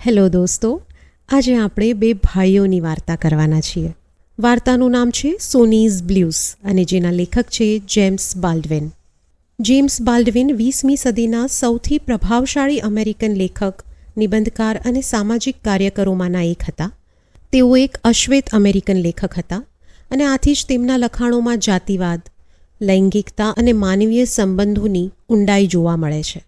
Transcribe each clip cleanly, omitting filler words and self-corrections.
Hello દોસ્તો, આજે આપણે બે ભાઈઓની વાર્તા કરવાના છીએ. વાર્તાનું નામ છે સોનીઝ બ્લ્યુઝ અને જેના લેખક છે જેમ્સ બાલ્ડવિન. જેમ્સ બાલ્ડવિન 20મી સદીના સૌથી પ્રભાવશાળી અમેરિકન લેખક, નિબંધકાર અને સામાજિક કાર્યકરોમાંના એક હતા. તેઓ એક અશ્વેત અમેરિકન લેખક હતા અને આથી જ તેમના લખાણોમાં જાતિવાદ, લૈંગિકતા અને માનવીય સંબંધોની ઊંડાઈ જોવા મળે છે.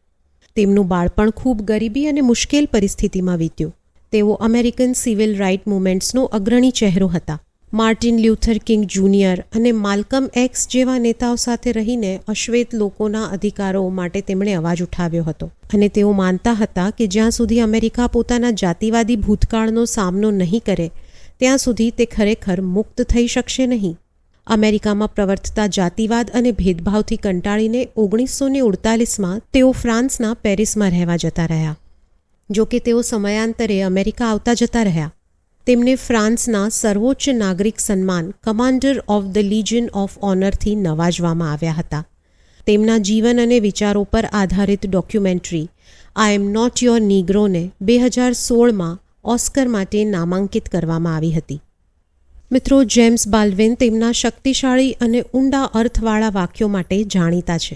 તેમનું બાળપણ ખૂબ ગરીબી અને મુશ્કેલ પરિસ્થિતિમાં વીત્યું. તેઓ અમેરિકન સિવિલ રાઇટ મૂવમેન્ટ્સનો અગ્રણી ચહેરો હતા. માર્ટિન લ્યુથર કિંગ જુનિયર અને માલ્કમ એક્સ જેવા નેતાઓ સાથે રહીને અશ્વેત લોકોના અધિકારો માટે તેમણે અવાજ ઉઠાવ્યો હતો અને તેઓ માનતા હતા કે જ્યાં સુધી અમેરિકા પોતાના જાતિવાદી ભૂતકાળનો સામનો નહીં કરે ત્યાં સુધી તે ખરેખર મુક્ત થઈ શકશે નહીં. અમેરિકામાં પ્રવર્તતા જાતિવાદ અને ભેદભાવથી કંટાળીને 1948માં તેઓ ફ્રાન્સના પેરિસમાં રહેવા જતા રહ્યા. જો કે તેઓ સમયાંતરે અમેરિકા આવતા જતા રહ્યા. તેમને ફ્રાન્સના સર્વોચ્ચ નાગરિક સન્માન commander of the legion of ઓનરથી નવાજવામાં આવ્યા હતા. તેમના જીવન અને વિચારો પર આધારિત documentary I am not your નીગ્રોને 2016માં ઓસ્કર માટે નામાંકિત કરવામાં આવી હતી. મિત્રો, જેમ્સ બાલ્ડવિન તેમના શક્તિશાળી અને ઊંડા અર્થવાળા વાક્યો માટે જાણીતા છે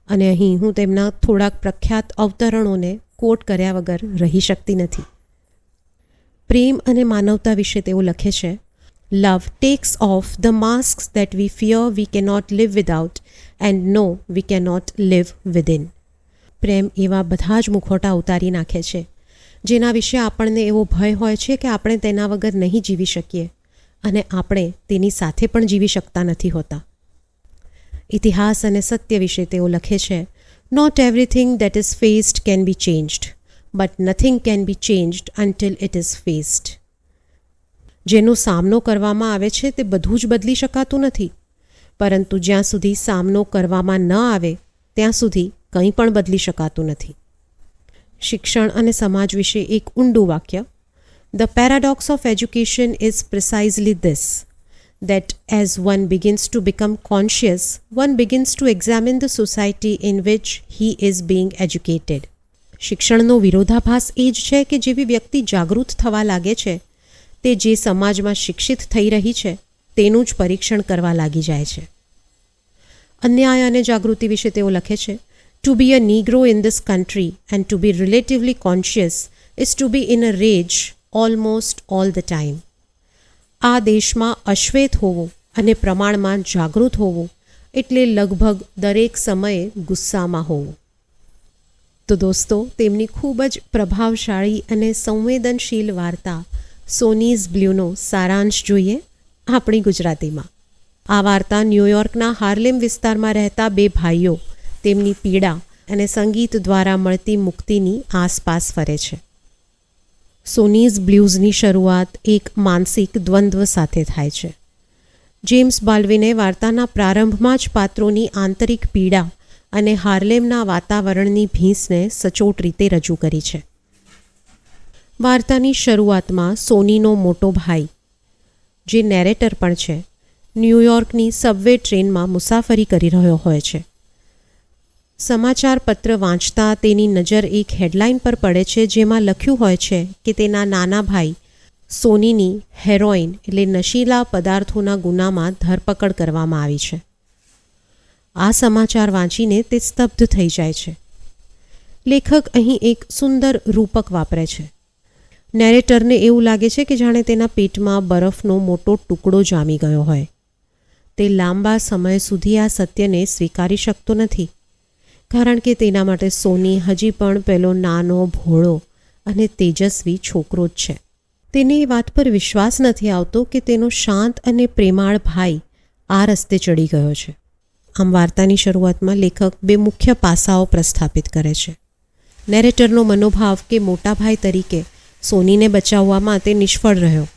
અને અહીં હું તેમના થોડાક પ્રખ્યાત અવતરણોને કોટ કર્યા વગર રહી શકતી નથી. પ્રેમ અને માનવતા વિશે તેઓ લખે છે, love takes off the masks that we fear we cannot live without and know we cannot live within. પ્રેમ એવા બધા જ મુખોટા ઉતારી નાખે છે જેના વિશે આપણને એવો ભય હોય છે કે આપણે તેના વગર નહીં જીવી શકીએ અને આપણે તેની સાથે પણ જીવી શકતા નથી હોતા. ઇતિહાસ અને સત્ય વિશે તેઓ લખે છે, not everything that is faced can be changed, but nothing can be changed until it is faced. જેનો સામનો કરવામાં આવે છે તે બધું જ બદલી શકાતું નથી, પરંતુ જ્યાં સુધી સામનો કરવામાં ન આવે ત્યાં સુધી કંઈ પણ બદલી શકાતું નથી. શિક્ષણ અને સમાજ વિશે એક ઊંડું વાક્ય, The paradox of education is precisely this, that as one begins to become conscious, one begins to examine the society in which he is being educated. શિક્ષણનો વિરોધાભાસ એ જ છે કે જેવી વ્યક્તિ જાગૃત થવા લાગે છે તે જે સમાજમાં શિક્ષિત થઈ રહી છે તેનું જ પરીક્ષણ કરવા લાગી જાય છે. અન્યાય અને જાગૃતિ વિશે તેઓ લખે છે, To be a Negro in this country and to be relatively conscious is to be in a rage almost all the time. આ દેશમાં અશ્વેત હોવું અને પ્રમાણમાં જાગૃત હોવું એટલે લગભગ દરેક સમયે ગુસ્સામાં હોવું. તો દોસ્તો, તેમની ખૂબ જ પ્રભાવશાળી અને સંવેદનશીલ વાર્તા સોનીઝ બ્લ્યુનો સારાંશ જોઈએ આપણી ગુજરાતીમાં. આ વાર્તા ન્યૂયોર્કના હાર્લેમ વિસ્તારમાં રહેતા બે ભાઈઓ, તેમની પીડા અને સંગીત દ્વારા મળતી મુક્તિની આસપાસ ફરે છે. સોનીઝ બ્લ્યુઝની શરૂઆત એક માનસિક દ્વંદ્વ સાથે થાય છે. જેમ્સ બાલ્ડવિને વાર્તાના પ્રારંભમાં જ પાત્રોની આંતરિક પીડા અને હાર્લેમના વાતાવરણની ભીંસને સચોટ રીતે રજૂ કરી છે. વાર્તાની શરૂઆતમાં સોનીનો મોટો ભાઈ, જે નેરેટર પણ છે, ન્યૂયોર્કની સબવે ટ્રેનમાં મુસાફરી કરી રહ્યો હોય છે. સમાચાર પત્ર વાંચતા તેની નજર એક હેડલાઇન પર પડે છે જેમાં લખ્યું હોય છે કે તેના નાના ભાઈ સોનીની હેરોઇન એટલે નશીલા પદાર્થોના ગુનામાં ધરપકડ કરવામાં આવી છે. આ સમાચાર વાંચીને તે સ્તબ્ધ થઈ જાય છે. લેખક અહીં એક સુંદર રૂપક વાપરે છે. નેરેટરને એવું લાગે છે કે જાણે તેના પેટમાં બરફનો મોટો ટુકડો જામી ગયો હોય. તે લાંબા સમય સુધી આ સત્યને સ્વીકારી શકતો નથી, કારણ કે તેના માટે સોની હજી પણ પેલો નાનો, ભોળો અને તેજસ્વી છોકરો જ છે. તેને એ વાત પર વિશ્વાસ નથી આવતો કે તેનો શાંત અને પ્રેમાળ ભાઈ આ રસ્તે ચડી ગયો છે. આમ વાર્તાની શરૂઆતમાં લેખક બે મુખ્ય પાસાઓ પ્રસ્થાપિત કરે છે. નેરેટરનો મનોભાવ કે મોટા ભાઈ તરીકે સોનીને બચાવવામાં તે નિષ્ફળ રહ્યો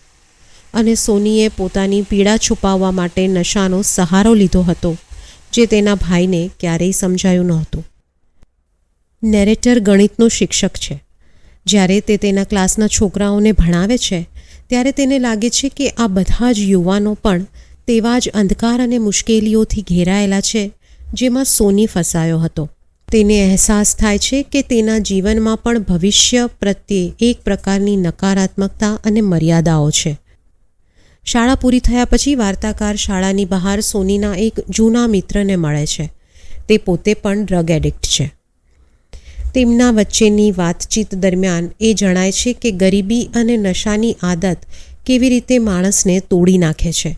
અને સોનીએ પોતાની પીડા છુપાવવા માટે નશાનો સહારો લીધો હતો જે તેના ભાઈને ક્યારેય સમજાયું નહોતું. નેરેટર ગણિતનો શિક્ષક છે. જ્યારે તે તેના ક્લાસના છોકરાઓને ભણાવે છે ત્યારે તેને લાગે છે કે આ બધા જ યુવાનો પણ તેવા જ અંધકાર અને મુશ્કેલીઓથી ઘેરાયેલા છે જેમાં સોની ફસાયો હતો. તેને અહેસાસ થાય છે કે તેના જીવનમાં પણ ભવિષ્ય પ્રત્યે એક પ્રકારની નકારાત્મકતા અને મર્યાદાઓ છે. શાળા પૂરી થયા પછી વાર્તાકાર શાળાની બહાર સોનીના એક જૂના મિત્રને મળે છે. તે પોતે પણ ડ્રગ એડિક્ટ છે. તેમના વચ્ચેની વાતચીત દરમિયાન એ જણાય છે કે ગરીબી અને નશાની આદત કેવી રીતે માણસને તોડી નાખે છે.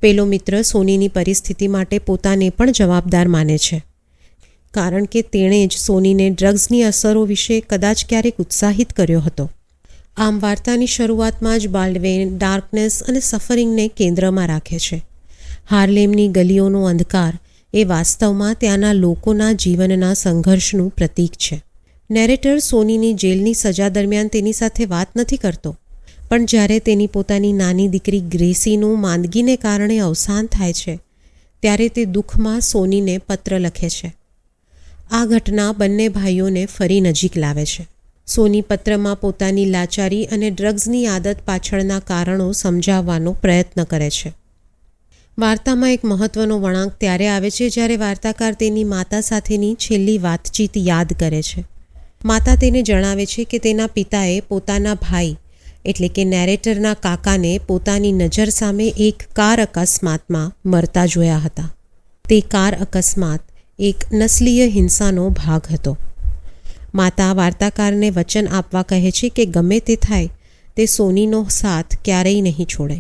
પેલો મિત્ર સોનીની પરિસ્થિતિ માટે પોતાને પણ જવાબદાર માને છે, કારણ કે તેણે જ સોનીને ડ્રગ્સની અસરો વિશે કદાચ ક્યારેક ઉત્સાહિત કર્યો હતો. આમ વાર્તાની શરૂઆતમાં જ બાલ્ડવેન ડાર્કનેસ અને સફરિંગને કેન્દ્રમાં રાખે છે. હાર્લેમની ગલીઓનો અંધકાર એ વાસ્તવમાં ત્યાંના લોકોના જીવનના સંઘર્ષનું પ્રતીક છે. નેરેટર સોનીની જેલની સજા દરમિયાન તેની સાથે વાત નથી કરતો, પણ જ્યારે તેની પોતાની નાની દીકરી ગ્રેસીનું માંદગીને કારણે અવસાન થાય છે ત્યારે તે દુઃખમાં સોનીને પત્ર લખે છે. આ ઘટના બંને ભાઈઓને ફરી નજીક લાવે છે. સોની પત્રમાં પોતાની લાચારી અને ડ્રગ્સની આદત પાછળના કારણો સમજાવવાનો પ્રયત્ન કરે છે. વાર્તામાં એક મહત્વનો વળાંક ત્યારે આવે છે જ્યારે વાર્તાકાર તેની માતા સાથેની છેલ્લી વાતચીત યાદ કરે છે. માતા તેને જણાવે છે કે તેના પિતાએ પોતાના ભાઈ એટલે કે નેરેટરના કાકાને પોતાની નજર સામે એક કાર અકસ્માતમાં મરતા જોયા હતા. તે કાર અકસ્માત એક નસ્લીય હિંસાનો ભાગ હતો. માતા વાર્તાકારને વચન આપવા કહે છે કે ગમે તે થાય તે સોનીનો સાથ ક્યારેય નહીં છોડે.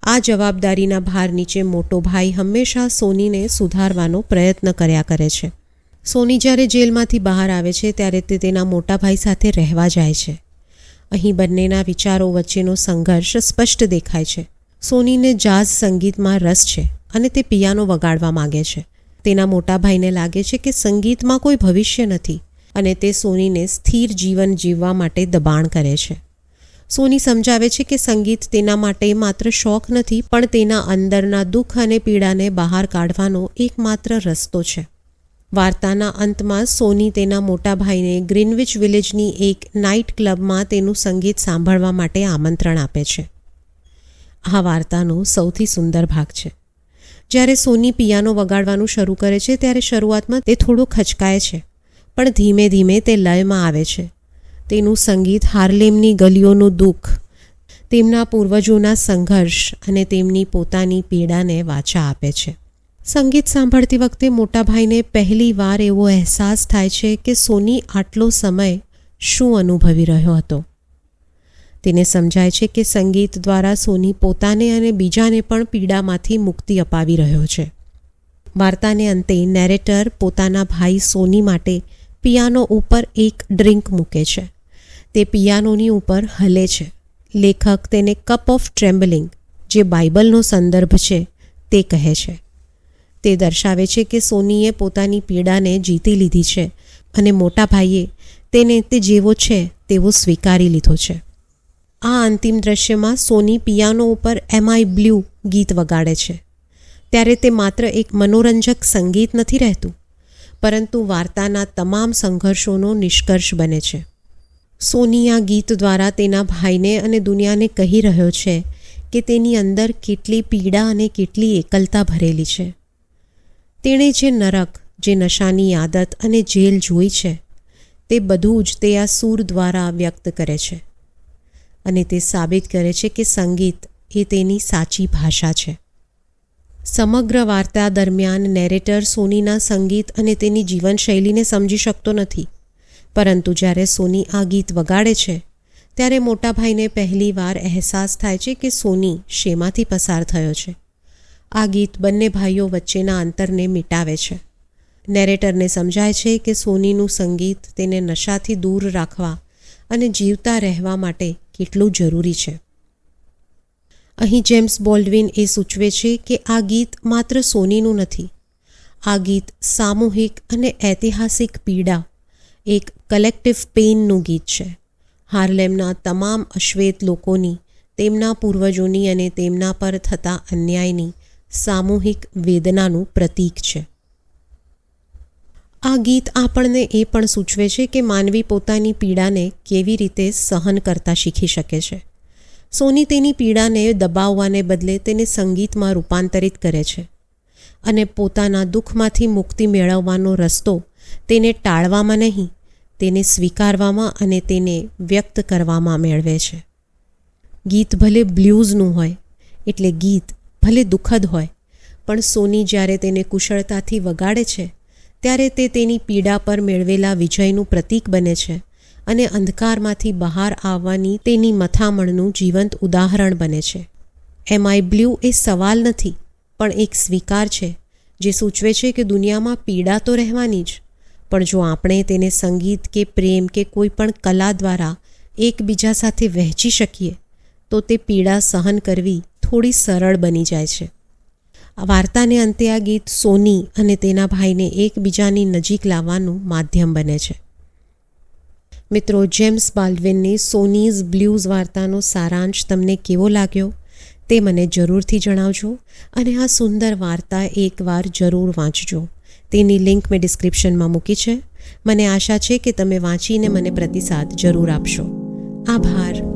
આ જવાબદારીના ભાર નીચે મોટો ભાઈ હંમેશા સોનીને સુધારવાનો પ્રયત્ન કર્યા કરે છે. સોની જ્યારે જેલમાંથી બહાર આવે છે ત્યારે તે તેના મોટા ભાઈ સાથે રહેવા જાય છે. અહીં બંનેના વિચારો વચ્ચેનો સંઘર્ષ સ્પષ્ટ દેખાય છે. સોનીને જાઝ સંગીતમાં રસ છે અને તે પિયાનો વગાડવા માગે છે. તેના મોટા ભાઈને લાગે છે કે સંગીતમાં કોઈ ભવિષ્ય નથી અને તે સોનીને સ્થિર જીવન જીવવા માટે દબાણ કરે છે. સોની સમજાવે છે કે સંગીત તેના માટે માત્ર શોખ નથી, પણ તેના અંદરના દુઃખ અને પીડાને બહાર કાઢવાનો એકમાત્ર રસ્તો છે. વાર્તાના અંતમાં સોની તેના મોટા ભાઈને ગ્રીનવિચ વિલેજની એક નાઇટ ક્લબમાં તેનું સંગીત સાંભળવા માટે આમંત્રણ આપે છે. આ વાર્તાનો સૌથી સુંદર ભાગ છે. જ્યારે સોની પિયાનો વગાડવાનું શરૂ કરે છે ત્યારે શરૂઆતમાં તે થોડો ખચકાય છે, પણ ધીમે ધીમે તે લયમાં આવે છે. તેનું સંગીત હાર્લેમની ગલીઓનું દુઃખ, તેમના પૂર્વજોના સંઘર્ષ અને તેમની પોતાની પીડાને વાચા આપે છે. સંગીત સાંભળતી વખતે મોટા ભાઈને પહેલી વાર એવો અહેસાસ થાય છે કે સોની આટલો સમય શું અનુભવી રહ્યો હતો. તેને સમજાય છે કે સંગીત દ્વારા સોની પોતાને અને બીજાને પણ પીડામાંથી મુક્તિ અપાવી રહ્યો છે. વાર્તાને અંતે નેરેટર પોતાના ભાઈ સોની માટે પિયાનો ઉપર એક ડ્રિંક મૂકે છે. તે પિયાનોની ઉપર હલે છે. લેખક તેને કપ ઓફ ટ્રેમ્બલિંગ, જે બાઇબલનો સંદર્ભ છે, તે કહે છે. તે દર્શાવે છે કે સોનીએ પોતાની પીડાને જીતી લીધી છે અને મોટા ભાઈએ તેને તે જેવો છે તેવો સ્વીકારી લીધો છે. આ અંતિમ દ્રશ્યમાં સોની પિયાનો ઉપર એમ આઈ બ્લુ ગીત વગાડે છે. ત્યારે તે માત્ર એક મનોરંજક સંગીત નથી રહેતું, પરંતુ વાર્તાના તમામ સંઘર્ષોનો નિષ્કર્ષ બને છે. સોની આ ગીત દ્વારા તેના ભાઈને અને દુનિયાને કહી રહ્યો છે કે તેની અંદર કેટલી પીડા અને કેટલી એકલતા ભરેલી છે. તેણે જે નરક, જે નશાની આદત અને જેલ જોઈ છે, તે બધું જ તે આ સૂર દ્વારા વ્યક્ત કરે છે અને તે સાબિત કરે છે કે સંગીત એ તેની સાચી ભાષા છે. સમગ્ર વાર્તા દરમિયાન નેરેટર સોનીના સંગીત અને તેની જીવનશૈલીને સમજી શકતો નથી, પરંતુ જ્યારે સોની આ ગીત વગાડે છે ત્યારે મોટાભાઈને પહેલીવાર અહેસાસ થાય છે કે સોની શેમાંથી પસાર થયો છે. આ ગીત બંને ભાઈઓ વચ્ચેના અંતરને મિટાવે છે. નેરેટરને સમજાય છે કે સોનીનું સંગીત તેને નશાથી દૂર રાખવા અને જીવતા રહેવા માટે કેટલું જરૂરી છે. અહીં જેમ્સ બોલ્ડવિન એ સૂચવે છે કે આ ગીત માત્ર સોનીનું નથી. આ ગીત સામૂહિક અને ઐતિહાસિક પીડા, એક કલેક્ટિવ પેઇનનું ગીત છે. હાર્લેમના તમામ અશ્વેત લોકોની, તેમના પૂર્વજોની અને તેમના પર થતા અન્યાયની સામૂહિક વેદનાનું પ્રતીક છે. આ ગીત આપણને એ પણ સૂચવે છે કે માનવી પોતાની પીડાને કેવી રીતે સહન કરતા શીખી શકે છે. સોની તેની પીડાને દબાવવાને બદલે તેને સંગીતમાં રૂપાંતરિત કરે છે અને પોતાના દુઃખમાંથી મુક્તિ મેળવવાનો રસ્તો તેને ટાળવામાં નહીં, તેને સ્વીકારવામાં અને તેને વ્યક્ત કરવામાં મેળવે છે. ગીત ભલે બ્લ્યુઝનું હોય, એટલે ગીત ભલે દુઃખદ હોય, પણ સોની જ્યારે તેને કુશળતાથી વગાડે છે ત્યારે તે તેની પીડા પર મેળવેલા વિજયનું પ્રતીક બને છે અને અંધકારમાંથી બહાર આવવાની તેની મથામણનું જીવંત ઉદાહરણ બને છે. એમ આઈ બ્લ્યુ એ સવાલ નથી, પણ એક સ્વીકાર છે જે સૂચવે છે કે દુનિયામાં પીડા તો રહેવાની જ, પણ જો આપણે તેને સંગીત કે પ્રેમ કે કોઈ પણ કલા દ્વારા એકબીજા સાથે વહેંચી શકીએ તો તે પીડા સહન કરવી થોડી સરળ બની જાય છે. આ વાર્તાને અંતે આ ગીત સોની અને તેના ભાઈને એકબીજાની નજીક લાવવાનું માધ્યમ બને છે. મિત્રો, જેમ્સ બાલ્ડવિનની સોનીઝ બ્લ્યુઝ વાર્તાનો સારાંશ તમને કેવો લાગ્યો તે મને જરૂરથી જણાવજો અને આ સુંદર વાર્તા એકવાર જરૂર વાંચજો. તેની લિંક મેં ડિસ્ક્રિપ્શનમાં મૂકી છે. મને આશા છે કે તમે વાંચીને મને પ્રતિસાદ જરૂર આપશો. આભાર.